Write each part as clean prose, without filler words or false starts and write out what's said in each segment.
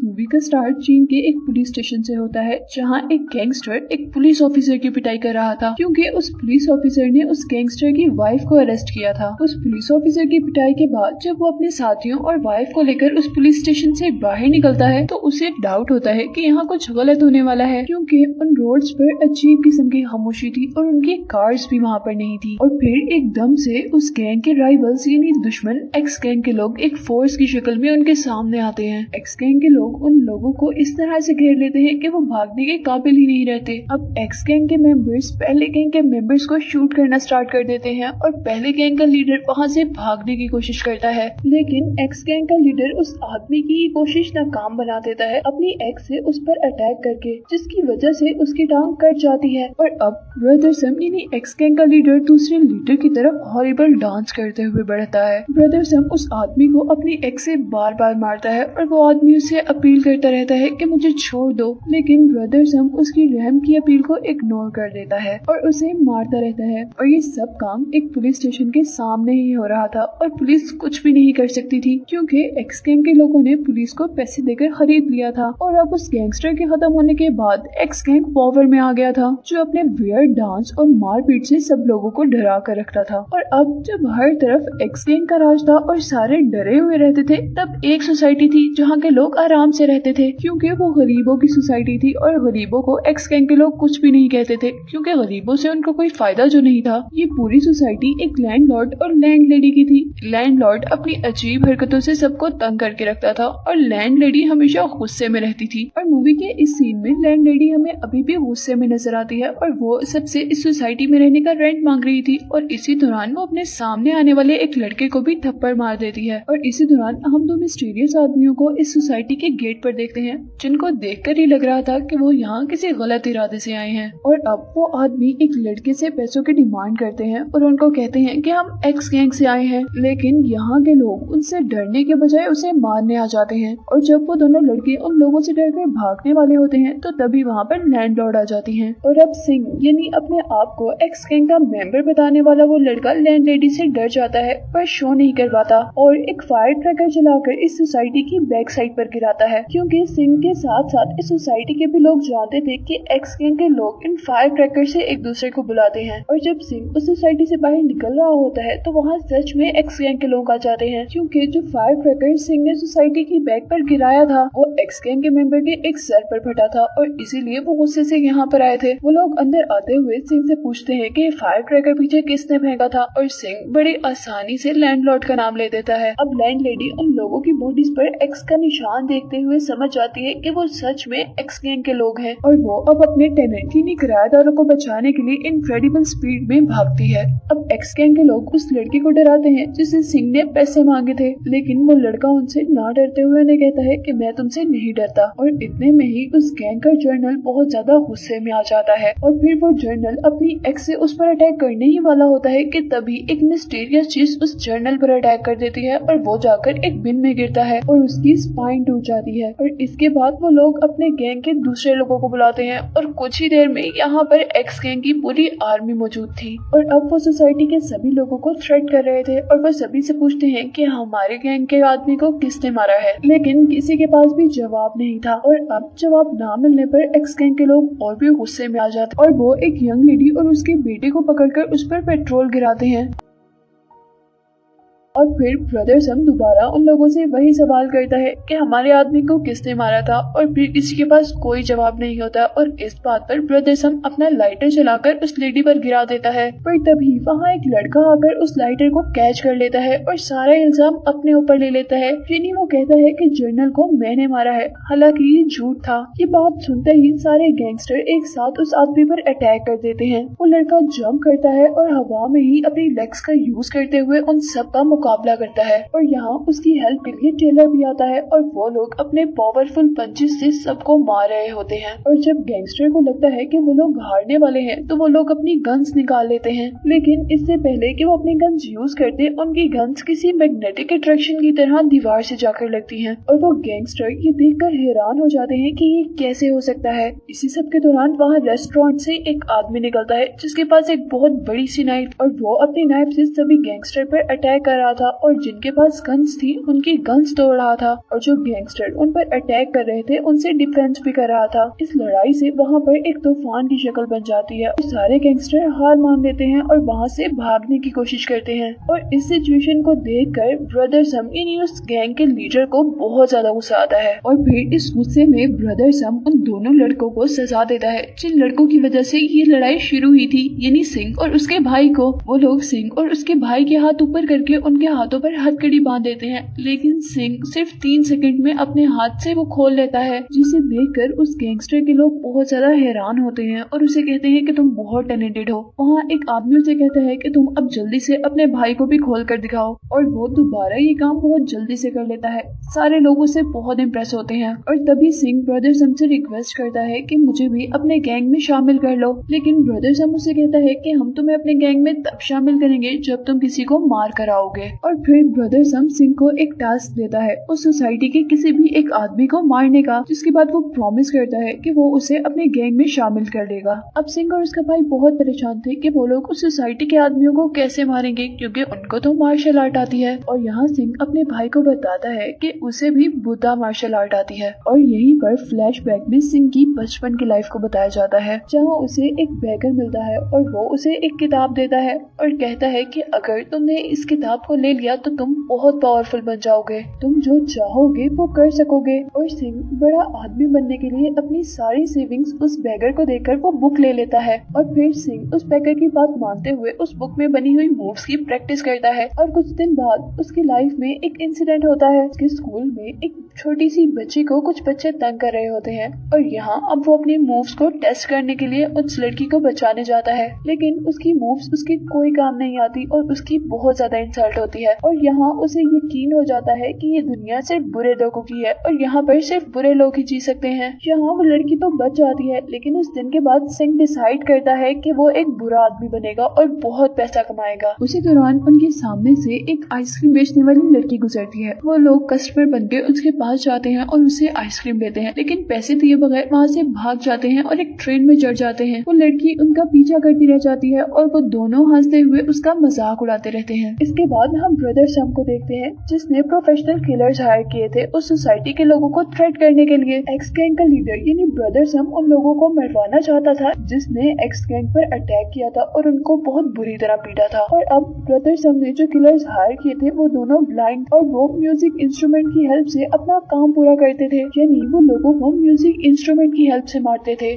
Movie का start चीन के एक पुलिस स्टेशन से होता है, जहां एक गैंगस्टर एक पुलिस ऑफिसर की पिटाई कर रहा था क्योंकि उस पुलिस ऑफिसर ने उस गैंगस्टर की वाइफ को अरेस्ट किया था। उस पुलिस ऑफिसर की पिटाई के बाद जब वो अपने साथियों और वाइफ को लेकर उस पुलिस स्टेशन से बाहर निकलता है तो उसे डाउट होता है कि यहाँ कुछ गलत होने वाला है, क्योंकि उन रोड्स पर अजीब किस्म की खामोशी थी और उनकी कार्स भी वहाँ पर नहीं थी। और फिर एकदम से उस गैंग के राइवल्स यानी दुश्मन एक्स गैंग के लोग एक फोर्स की शक्ल में उनके सामने आते हैं। एक्स गैंग के लोग उन लोगों को इस तरह से घेर लेते हैं कि वो भागने के काबिल ही नहीं रहते। अब एक्स गैंग के मेंबर्स पहले गैंग के मेंबर्स को शूट करना स्टार्ट कर देते हैं और पहले गैंग का लीडर वहाँ से भागने की कोशिश करता है, लेकिन एक्स गैंग का लीडर उस आदमी की कोशिश नाकाम बना देता है अपनी एक्स से उस पर अटैक करके, जिसकी वजह से उसकी टांग कट जाती है। और अब ब्रदर सम यानी एक्स गैंग का लीडर दूसरे लीडर की तरफ हॉरिबल डांस करते हुए बढ़ता है। ब्रदर सम उस आदमी को अपनी एक्स से बार बार मारता है और वो आदमी उसे अपील करता रहता है कि मुझे छोड़ दो, लेकिन ब्रदर सम उसकी रहम की अपील को इग्नोर कर देता है और उसे मारता रहता है। और ये सब काम एक पुलिस स्टेशन के सामने ही हो रहा था और पुलिस कुछ भी नहीं कर सकती थी, क्योंकि एक्स गैंग के लोगों ने पुलिस को पैसे देकर खरीद लिया था। और अब उस गैंगस्टर के खत्म होने के बाद एक्स गैंग पावर में आ गया था, जो अपने वियर्ड डांस और मारपीट से सब लोगों को डरा कर रखता था। और अब जब हर तरफ एक्स गैंग का राज था और सारे डरे हुए रहते थे, तब एक सोसाइटी थी जहाँ के लोग आराम से रहते थे, क्योंकि वो गरीबों की सोसाइटी थी और गरीबों को एक्स गैंग के लोग कुछ भी नहीं कहते थे, क्योंकि गरीबों से उनको कोई फायदा जो नहीं था। ये पूरी सोसाइटी एक लैंडलॉर्ड और लैंडलेडी की थी। लैंडलॉर्ड अपनी अजीब हरकतों से सबको तंग करके रखता था और लैंडलेडी हमेशा गुस्से में रहती थी। और मूवी के इस सीन में लैंडलेडी हमें अभी भी गुस्से में नजर आती है और वो सबसे इस सोसाइटी में रहने का रेंट मांग रही थी। और इसी दौरान वो अपने सामने आने वाले एक लड़के को भी थप्पड़ मार देती है। और इसी दौरान हम दो मिस्टीरियस आदमियों को इस सोसाइटी के गेट पर देखते हैं, जिनको देखकर ही लग रहा था कि वो यहाँ किसी गलत इरादे से आए हैं। और अब वो आदमी एक लड़के से पैसों की डिमांड करते हैं और उनको कहते हैं कि हम एक्स गैंग से आए हैं, लेकिन यहाँ के लोग उनसे डरने के बजाय उसे मारने आ जाते हैं। और जब वो दोनों लड़के उन लोगों से डरकर भागने वाले होते हैं तो तभी वहाँ पर लैंडलॉर्ड आ जाती हैं। और अब सिंह यानी अपने आप को एक्स गैंग का मेंबर बताने वाला वो लड़का लैंडलेडी से डर जाता है पर शो नहीं कर पाता और एक फायर ट्रैकर चलाकर इस सोसाइटी की बैक साइड पर गिराता है, क्योंकि सिंह के साथ साथ इस सोसाइटी के भी लोग जानते थे कि एक्स गैंग के लोग इन फायर ट्रैकर से एक दूसरे को बुलाते हैं। और जब सिंह उस सोसाइटी से बाहर निकल रहा होता है तो वहाँ सच में एक्स गैंग के लोग आ जाते हैं, क्योंकि जो फायर ट्रैकर सिंह ने सोसाइटी की बैक पर गिराया था वो एक्स गैंग के मेंबर के एक सर पर फटा था और इसीलिए वो गुस्से से यहाँ पर आए थे। वो लोग अंदर आते हुए सिंह से पूछते हैं कि फायर ट्रैकर पीछे किसने फेंका था और सिंह बड़ी आसानी से लैंडलॉर्ड का नाम ले देता है। अब लैंडलेडी उन लोगों की बॉडीज पर एक्स का निशान देखते हुए समझ जाती है कि वो सच में एक्स गैंग के लोग हैं और वो अब अपने टेनेंट यानी किराएदारों को बचाने के लिए इनक्रेडिबल स्पीड में भागती है। अब एक्स गैंग के लोग उस लड़की को डराते हैं जिसे सिंह ने पैसे मांगे थे, लेकिन वो लड़का उनसे ना डरते हुए उन्हें कहता है कि मैं तुमसे नहीं डरता। और इतने में ही उस गैंग का जर्नल बहुत ज्यादा गुस्से में आ जाता है और फिर वो जर्नल अपनी एक्स से उस पर अटैक करने ही वाला होता है कि तभी एक मिस्टीरियस चीज उस जर्नल पर अटैक कर देती है और वो जाकर एक बिन में गिरता है और उसकी स्पाइन टूट जाती है। और इसके बाद वो लोग अपने गैंग के दूसरे लोगों को बुलाते हैं और कुछ ही देर में यहाँ पर एक्स गैंग की पूरी आर्मी मौजूद थी। और अब वो सोसाइटी के सभी लोगों को थ्रेट कर रहे थे और वो सभी से पूछते हैं कि हमारे गैंग के आदमी को किसने मारा है, लेकिन किसी के पास भी जवाब नहीं था। और अब जवाब ना मिलने पर एक्स गैंग के लोग और भी गुस्से में आ जाते और वो एक यंग लेडी और उसके बेटे को पकड़कर उस पर पेट्रोल गिराते हैं। और फिर ब्रदर सम दोबारा उन लोगों से वही सवाल करता है कि हमारे आदमी को किसने मारा था और फिर किसी के पास कोई जवाब नहीं होता। और इस बात पर ब्रदर सम अपना लाइटर चलाकर उस लेडी पर गिरा देता है, पर तभी वहाँ एक लड़का आकर उस लाइटर को कैच कर लेता है और सारा इल्जाम अपने ऊपर ले लेता है। यानी वो कहता है कि जर्नल को मैंने मारा है, हालांकि ये झूठ था। ये बात सुनते ही सारे गैंगस्टर एक साथ उस आदमी पर अटैक कर देते हैं। वो लड़का जंप करता है और हवा में ही अपनी लेग्स का यूज करते हुए उन सब का मुकाबला करता है। और यहाँ उसकी हेल्प के लिए टेलर भी आता है और वो लोग अपने पावरफुल पंचेस से सबको मार रहे होते हैं। और जब गैंगस्टर को लगता है कि वो लोग हारने वाले हैं तो वो लोग अपनी गन्स निकाल लेते हैं, लेकिन इससे पहले कि वो अपनी गन्स यूज करते उनकी गन्स किसी मैग्नेटिक अट्रैक्शन की तरह दीवार से जाकर लगती हैं और वो गैंगस्टर ये देखकर हैरान हो जाते हैं कि ये कैसे हो सकता है। इसी सब के दौरान वहाँ रेस्टोरेंट से एक आदमी निकलता है जिसके पास एक बहुत बड़ी सी नाइफ और वो अपनी नाइफ से सभी गैंगस्टर पर अटैक कर रहा था और जिनके पास गन्स थी उनकी गन्स तोड़ रहा था और जो गैंगस्टर उन पर अटैक कर रहे थे उनसे डिफेंस भी कर रहा था। इस लड़ाई से वहाँ पर एक तूफान की शक्ल बन जाती है और सारे गैंगस्टर हार मान लेते हैं और वहाँ से भागने की कोशिश करते हैं। और इस सिचुएशन को देखकर ब्रदर सम यानी उस गैंग के लीडर को बहुत ज्यादा गुस्सा आता है और फिर इस गुस्से में ब्रदर सम उन दोनों लड़कों को सजा देता है जिन लड़कों की वजह से ये लड़ाई शुरू हुई थी, यानी सिंह और उसके भाई को। वो लोग सिंह और उसके भाई के हाथ ऊपर करके उनके हाथों पर हथकड़ी बांध देते हैं, लेकिन सिंह सिर्फ 3 सेकंड में अपने हाथ से वो खोल लेता है, जिसे देखकर उस गैंगस्टर के लोग बहुत ज्यादा हैरान होते हैं और उसे कहते हैं कि तुम बहुत टैलेंटेड हो। वहाँ एक आदमी उसे कहता है कि तुम अब जल्दी से अपने भाई को भी खोल कर दिखाओ और वो दोबारा ये काम बहुत जल्दी से कर लेता है। सारे लोग उससे बहुत इम्प्रेस होते हैं और तभी सिंह ब्रदर सम से रिक्वेस्ट करता है कि मुझे भी अपने गैंग में शामिल कर लो, लेकिन ब्रदर सम उसे कहता है कि हम तुम्हें अपने गैंग में तब शामिल करेंगे जब तुम किसी को मार कर आओगे। और फिर ब्रदर सम सिंह को एक टास्क देता है उस सोसाइटी के किसी भी एक आदमी को मारने का, जिसके बाद वो प्रॉमिस करता है कि वो उसे अपने गैंग में शामिल कर लेगा। अब सिंह और उसका भाई बहुत परेशान थे कि वो लोग उस सोसाइटी के आदमियों को कैसे मारेंगे क्योंकि उनको तो मार्शल आर्ट आती है। और यहाँ सिंह अपने भाई को बताता है कि उसे भी बुद्धा मार्शल आर्ट आती है। और यहीं पर फ्लैशबैक में सिंह की बचपन की लाइफ को बताया जाता है, जहाँ उसे एक बैगर मिलता है और वो उसे एक किताब देता है और कहता है कि अगर तुमने इस किताब को ले लिया तो तुम बहुत पावरफुल बन जाओगे, तुम जो चाहोगे वो कर सकोगे। और सिंह बड़ा आदमी बनने के लिए अपनी सारी सेविंग्स उस बैगर को देकर वो बुक ले लेता है और फिर सिंह उस बैगर की बात मानते हुए उस बुक में बनी हुई मूव्स की प्रैक्टिस करता है। और कुछ दिन बाद उसकी लाइफ में एक इंसिडेंट होता है। उसके स्कूल में एक छोटी सी बच्ची को कुछ बच्चे तंग कर रहे होते हैं और यहाँ अब वो अपनी मूव्स को टेस्ट करने के लिए उस लड़की को बचाने जाता है, लेकिन उसकी मूव्स उसके कोई काम नहीं आती और उसकी बहुत ज्यादा इंसल्ट होती है। और यहाँ उसे यकीन हो जाता है कि ये दुनिया सिर्फ बुरे लोगों की है और यहाँ पर सिर्फ बुरे लोग ही जी सकते हैं। यहाँ वो लड़की तो बच जाती है, लेकिन उस दिन के बाद सिंह डिसाइड करता है कि वो एक बुरा आदमी बनेगा और बहुत पैसा कमाएगा। उसी दौरान उनके सामने से एक आइसक्रीम बेचने वाली लड़की गुजरती है। वो लोग कस्टमर बनके उसके पास जाते हैं और उससे आइसक्रीम लेते हैं, लेकिन पैसे दिए बगैर वहाँ से भाग जाते हैं और एक ट्रेन में चढ़ जाते हैं। वो लड़की उनका पीछा करती रह जाती है और वो दोनों हंसते हुए उसका मजाक उड़ाते रहते हैं। इसके बाद हम ब्रदर सम को देखते हैं, जिसने प्रोफेशनल किलर्स हायर किए थे उस सोसाइटी के लोगों को थ्रेट करने के लिए। एक्स गैंग का लीडर यानी ब्रदर सम उन लोगों को मरवाना चाहता था जिसने एक्स गैंग पर अटैक किया था और उनको बहुत बुरी तरह पीटा था। और अब ब्रदर सम ने जो किलर्स हायर किए थे वो दोनों ब्लाइंड और वो म्यूजिक इंस्ट्रूमेंट की हेल्प से अपना काम पूरा करते थे, यानी वो लोगों को म्यूजिक इंस्ट्रूमेंट की हेल्प से मारते थे।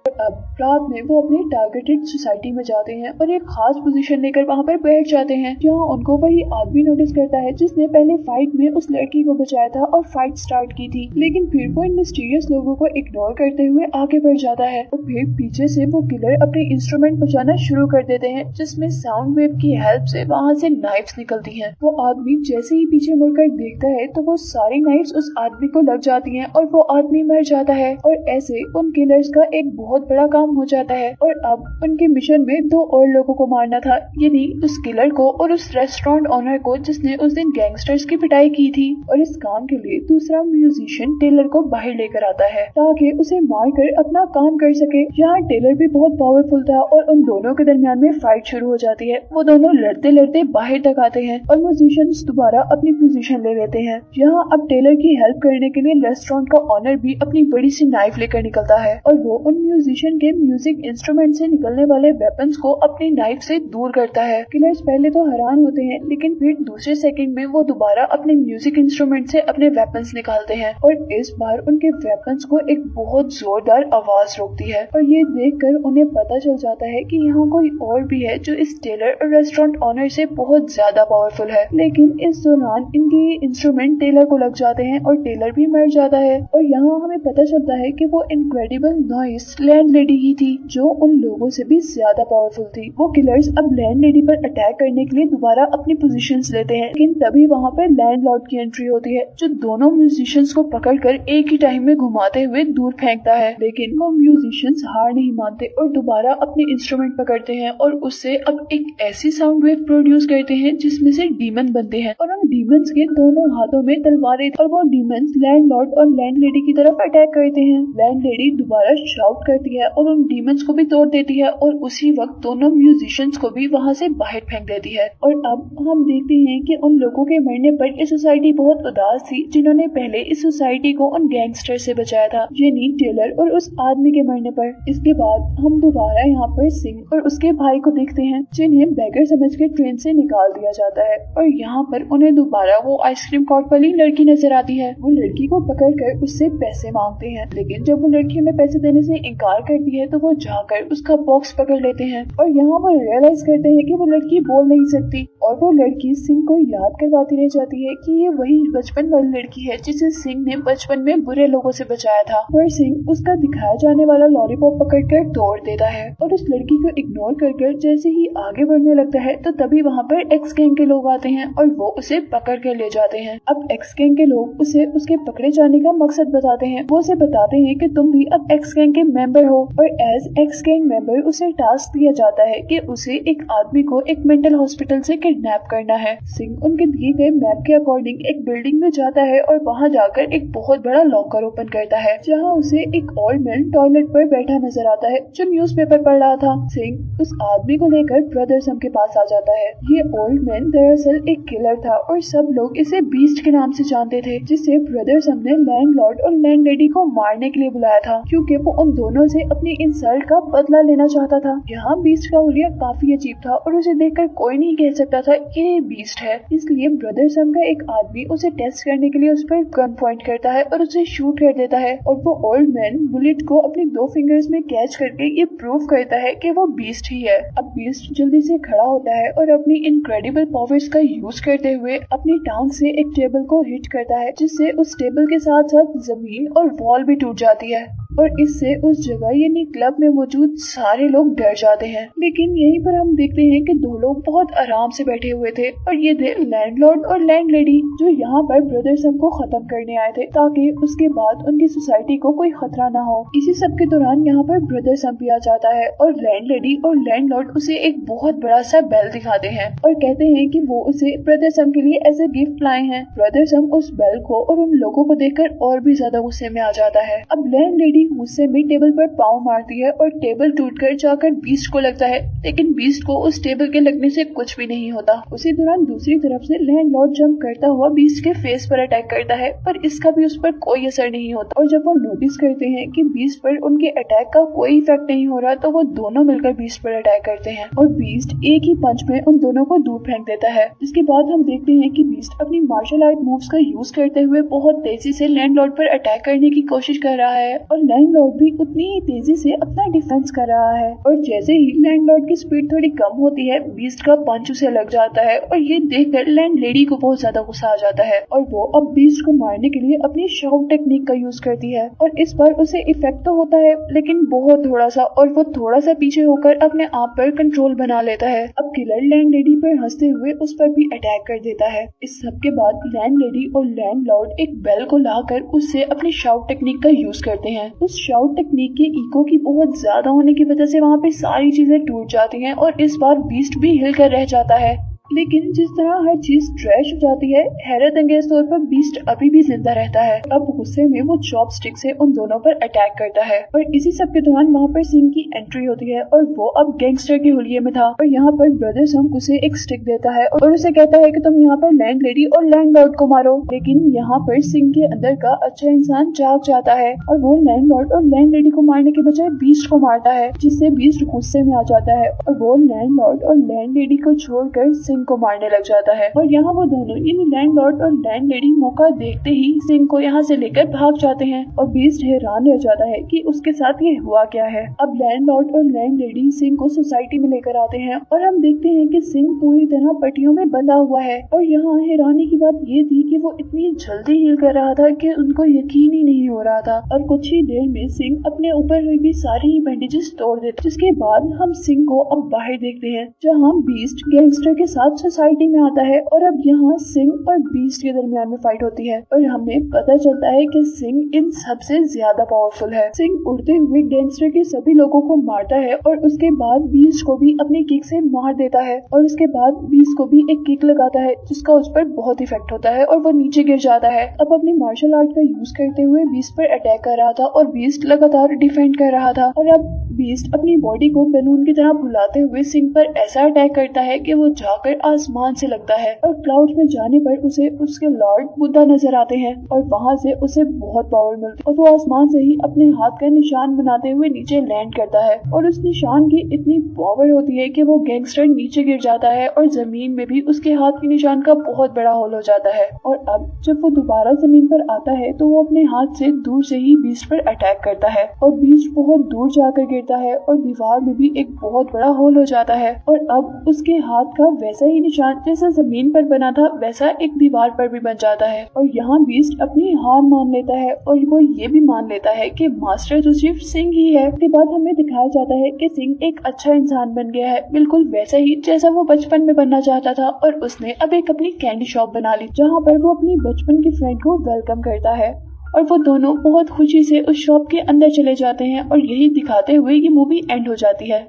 अब रात में वो अपने टारगेटेड सोसाइटी में जाते हैं और एक खास पोजीशन लेकर वहाँ पर बैठ जाते हैं, जहाँ उनको वही आदमी नोटिस करता है जिसने पहले फाइट में उस लड़की को बचाया था और फाइट स्टार्ट की थी। लेकिन फिर वो इन मिस्टीरियस लोगों को इग्नोर करते हुए आगे बढ़ जाता है और फिर पीछे से वो किलर अपने इंस्ट्रूमेंट बजाना शुरू कर देते हैं, जिसमें साउंड वेव की हेल्प से वहाँ से नाइफ्स निकलती हैं। वो आदमी जैसे ही पीछे मुड़कर देखता है तो वो सारी नाइफ्स उस आदमी को लग जाती हैं और वो आदमी मर जाता है। और ऐसे उन किलर्स का एक बहुत बड़ा काम हो जाता है और अब उनके मिशन में 2 और लोगों को मारना था, यानी उस किलर को और उस रेस्टोरेंट ओनर को जिसने उस दिन गैंगस्टर्स की पिटाई की थी। और इस काम के लिए दूसरा म्यूजिशियन टेलर को बाहर लेकर आता है ताकि उसे मारकर अपना काम कर सके। यहाँ टेलर भी बहुत पावरफुल था और उन दोनों के दरमियान में फाइट शुरू हो जाती है। वो दोनों लड़ते लड़ते बाहर तक आते हैं और म्यूजिशियंस दोबारा अपनी पोजीशन ले लेते हैं। यहाँ अब टेलर की हेल्प करने के लिए रेस्टोरेंट का ओनर भी अपनी बड़ी सी नाइफ लेकर निकलता है और वो उन म्यूजिशियन के म्यूजिक इंस्ट्रूमेंट से निकलने वाले वेपन्स को अपनी नाइफ से दूर करता है। किलर्स पहले तो हैरान होते हैं, लेकिन फिर दूसरे सेकंड में वो दोबारा अपने म्यूजिक इंस्ट्रूमेंट से अपने वेपन्स निकालते हैं और इस बार उनके वेपन्स को एक बहुत जोरदार आवाज रोकती है। और ये देखकर उन्हें पता चल जाता है कि यहाँ कोई और भी है जो इस टेलर और रेस्टोरेंट ओनर से बहुत ज्यादा पावरफुल है। लेकिन इस दौरान इनके इंस्ट्रूमेंट टेलर को लग जाते हैं और टेलर भी मर जाता है। और यहाँ हमें पता चलता है कि वो इनक्रेडिबल नॉइस लैंडलेडी ही थी जो उन लोगों से भी ज्यादा पावरफुल थी। वो किलर्स अब लैंडलेडी पर अटैक करने के लिए दोबारा अपनी पोजीशंस लेते हैं, लेकिन तभी वहाँ पर लैंडलॉर्ड की एंट्री होती है जो दोनों म्यूजिशियंस को पकड़कर एक ही टाइम में घुमाते हुए दूर फेंकता है। लेकिन वो म्यूजिशियंस हार नहीं मानते और दोबारा अपने इंस्ट्रूमेंट पकड़ते हैं और उससे अब एक ऐसी साउंड वेव प्रोड्यूस करते हैं जिसमें से डीमन बनते हैं और उन डीमंस के दोनों हाथों में तलवारें और वो डीमंस लैंडलॉर्ड और लैंडलेडी की तरफ अटैक करते हैं। लैंडलेडी दोबारा शाउट करती देती है और उन डीमंस को भी तोड़ देती है और उसी वक्त दोनों म्यूजिशियंस को भी वहाँ से बाहर फेंक देती है। और अब हम देखते हैं कि उन लोगों के मरने पर ये सोसाइटी बहुत उदास थी जिन्होंने पहले इस सोसाइटी को उन गैंगस्टर से बचाया था, यानी टेलर और उस आदमी के मरने पर। इसके बाद हम दोबारा यहाँ पर सिंह और उसके भाई को देखते हैं जिन्हें बेगर समझ के ट्रेन से निकाल दिया जाता है और यहाँ पर उन्हें दोबारा वो आइसक्रीम कार्ट वाली लड़की नजर आती है। वो लड़की को पकड़कर उससे पैसे मांगते हैं, लेकिन जब वो लड़की उन्हें पैसे देने से इनकार करती है तो वो जाकर उसका बॉक्स पकड़ लेते हैं और यहाँ वो रियलाइज करते हैं कि वो लड़की बोल नहीं सकती और वो लड़की सिंह को याद करवाती रह जाती है कि ये वही बचपन वाली लड़की है जिसे सिंह ने बचपन में बुरे लोगों से बचाया था। पर सिंह उसका दिखाया जाने वाला लॉलीपॉप पकड़कर तोड़ देता है और उस लड़की को इग्नोर कर जैसे ही आगे बढ़ने लगता है तो तभी वहाँ पर एक्स गैंग के लोग आते हैं और वो उसे पकड़ कर ले जाते हैं। अब एक्स गैंग के लोग उसे उसके पकड़े जाने का मकसद बताते हैं। वो उसे बताते हैं कि तुम भी अब एक्स गैंग के मेंबर हो और एज एक्स गैंग मेंबर उसे टास्क दिया जाता है कि उसे एक आदमी को एक मेंटल हॉस्पिटल से किडनैप करना है। सिंह उनके दिए गए मैप के अकॉर्डिंग एक बिल्डिंग में जाता है और वहाँ जाकर एक बहुत बड़ा लॉकर ओपन करता है जहाँ उसे एक ओल्ड मैन टॉयलेट पर बैठा नजर आता है जो न्यूज़पेपर पढ़ रहा था। सिंह उस आदमी को लेकर ब्रदर सम के पास आ जाता है। ये ओल्ड मैन दरअसल एक किलर था और सब लोग इसे बीस्ट के नाम से जानते थे, जिसे ब्रदर सम ने लैंडलॉर्ड और लैंडलेडी को मारने के लिए बुलाया था क्योंकि वो उन दोनों से अपनी इंसल्ट का बदला लेना चाहता था। यहाँ बीस्ट का हुलिया काफी अजीब था और उसे देखकर कोई नहीं कह सकता था कि ये बीस्ट है, इसलिए ब्रदर सम का एक आदमी उसे टेस्ट करने के लिए उस पर गन पॉइंट करता है और उसे शूट कर देता है और वो ओल्ड मैन बुलेट को अपनी 2 फिंगर्स में कैच करके ये प्रूव करता है कि वो बीस्ट ही है। अब बीस्ट जल्दी से खड़ा होता है और अपनी इनक्रेडिबल पावर्स का यूज करते हुए अपनी टांग से एक टेबल को हिट करता है जिससे उस टेबल के साथ साथ जमीन और वॉल भी टूट जाती है और इससे उस जगह यानी क्लब में मौजूद सारे लोग डर जाते हैं। लेकिन यहीं पर हम देखते हैं कि 2 लोग बहुत आराम से बैठे हुए थे और ये थे लैंडलॉर्ड और लैंडलेडी जो यहाँ पर ब्रदर सम को खत्म करने आए थे ताकि उसके बाद उनकी सोसाइटी को कोई खतरा ना हो। इसी सब के दौरान यहाँ पर ब्रदर सम भी आ जाता है और लैंडलेडी और लैंडलॉर्ड उसे एक बहुत बड़ा सा बेल दिखाते हैं और कहते हैं कि वो उसे ब्रदर सम के लिए एज ए गिफ्ट लाए हैं। ब्रदर सम उस बेल को और उन लोगों को देखकर और भी ज्यादा गुस्से में आ जाता है। अब लैंडलेडी गुस्से में टेबल पर पाँव मारती है और टेबल टूटकर जाकर बीस्ट को लगता है, लेकिन बीस्ट को उस टेबल के लगने से कुछ भी नहीं होता। उसी दौरान दूसरी तरफ से लैंडलॉर्ड जंप करता हुआ बीस्ट के फेस पर अटैक करता है पर इसका भी उस पर कोई असर नहीं होता और जब वो नोटिस करते हैं कि बीस्ट पर उनके अटैक का कोई इफेक्ट नहीं हो रहा तो वो दोनों मिलकर बीस्ट पर अटैक करते हैं और बीस्ट एक ही पंच में उन दोनों को दूर फेंक देता है। जिसके बाद हम देखते हैं कि बीस्ट अपनी मार्शल आर्ट मूव्स का यूज करते हुए बहुत तेजी से लैंडलॉर्ड पर अटैक करने की कोशिश कर रहा है और लैंडलॉर्ड भी उतनी ही तेजी से अपना डिफेंस कर रहा है और जैसे ही लैंडलॉर्ड की स्पीड थोड़ी कम होती है बीस्ट का पंच उसे लग जाता है और ये देखकर लैंडलेडी को बहुत ज्यादा गुस्सा आ जाता है और वो अब बीस्ट को मारने के लिए अपनी शाउट टेक्निक का यूज करती है और इस बार उसे इफेक्ट तो होता है लेकिन बहुत थोड़ा सा और वो थोड़ा सा पीछे होकर अपने आप पर कंट्रोल बना लेता है। अब किलर लैंडलेडी पर हंसते हुए उस पर भी अटैक कर देता है। इस सब के बाद लैंडलेडी और लैंडलॉर्ड एक बेल को लाकर उससे अपनी शाउट टेक्निक का यूज करते हैं। उस शाउट टेक्निक के इको की बहुत ज्यादा होने की वजह से वहाँ पे सारी चीजें टूट जाती हैं और इस बार बीस्ट भी हिलकर रह जाता है। लेकिन जिस तरह हर चीज ट्रैश हो जाती है, हैरत अंगेज तौर पर बीस्ट अभी भी जिंदा रहता है। अब गुस्से में वो चॉपस्टिक से उन दोनों पर अटैक करता है और इसी सब के दौरान वहाँ पर सिंह की एंट्री होती है और वो अब गैंगस्टर के हुलिये में था और यहाँ पर ब्रदर सम उसे एक स्टिक देता है और उसे कहता है कि तुम यहाँ पर लैंडलेडी और लैंडलॉर्ड को मारो। लेकिन यहाँ पर सिंह के अंदर का अच्छा इंसान जाग जाता है और वो लैंडलॉर्ड और लैंडलेडी को मारने के बजाय बीस्ट को मारता है, जिससे बीस्ट गुस्से में आ जाता है और वो लैंडलॉर्ड और लैंडलेडी को छोड़कर सिंह को मारने लग जाता है और यहाँ वो दोनों यानी लैंडलॉर्ड और लैंडलेडी मौका देखते ही सिंह को यहाँ से लेकर भाग जाते हैं और बीस्ट हैरान रह जाता है कि उसके साथ ये हुआ क्या है। अब लैंडलॉर्ड और लैंडलेडी सिंह को सोसाइटी में लेकर आते हैं और हम देखते हैं कि सिंह पूरी तरह पट्टियों में बंधा हुआ है और यहाँ हैरानी की बात ये थी कि वो इतनी जल्दी हील कर रहा था कि उनको यकीन ही नहीं हो रहा था और कुछ ही देर में सिंह अपने ऊपर हुई भी सारी ही बैंडेजेस तोड़ देते। जिसके बाद हम सिंह को अब बाहर देखते हैं जहाँ बीस्ट गैंगस्टर के साथ साथ सोसाइटी में आता है और अब यहाँ सिंह और बीस्ट के दरमियान में फाइट होती है और हमें पता चलता है कि सिंह इन सबसे ज्यादा पावरफुल है। सिंह उड़ते हुए गैंगस्टर के सभी लोगों को मारता है और उसके बाद बीस्ट को भी अपनी किक से मार देता है और उसके बाद बीस्ट को भी एक किक लगाता है जिसका उस पर बहुत इफेक्ट होता है और वो नीचे गिर जाता है। अब अपनी मार्शल आर्ट का यूज करते हुए बीस्ट पर अटैक कर रहा था और बीस्ट लगातार डिफेंड कर रहा था और अब बीस्ट अपनी बॉडी को बैलून की तरह फुलाते हुए सिंह पर ऐसा अटैक करता है कि वो जाकर आसमान से लगता है और क्लाउड्स में जाने पर उसे उसके लॉर्ड बुद्धा नजर आते हैं और वहाँ से उसे बहुत पावर मिलती है और वो आसमान से ही अपने हाथ का निशान बनाते हुए नीचे लैंड करता है और उस निशान की इतनी पावर होती है कि वो गैंगस्टर नीचे गिर जाता है और जमीन में भी उसके हाथ के निशान का बहुत बड़ा होल हो जाता है। और अब जब वो दोबारा जमीन पर आता है तो वो अपने हाथ से दूर से ही बीस्ट पर अटैक करता है और बीस्ट बहुत दूर जाकर गिरता है और दीवार में भी एक बहुत बड़ा होल हो जाता है और अब उसके हाथ का वैसा ही निशान जैसा जमीन पर बना था वैसा एक दीवार पर भी बन जाता है और यहाँ बीस्ट अपनी हार मान लेता है और वो ये भी मान लेता है कि मास्टर तो सिर्फ सिंह ही है। इसके बाद हमें दिखाया जाता है कि सिंह एक अच्छा इंसान बन गया है, बिल्कुल वैसा ही जैसा वो बचपन में बनना चाहता था और उसने अब एक अपनी कैंडी शॉप बना ली जहाँ पर वो अपनी बचपन की फ्रेंड को वेलकम करता है और वो दोनों बहुत खुशी से उस शॉप के अंदर चले जाते हैं और यही दिखाते हुए ये मूवी एंड हो जाती है।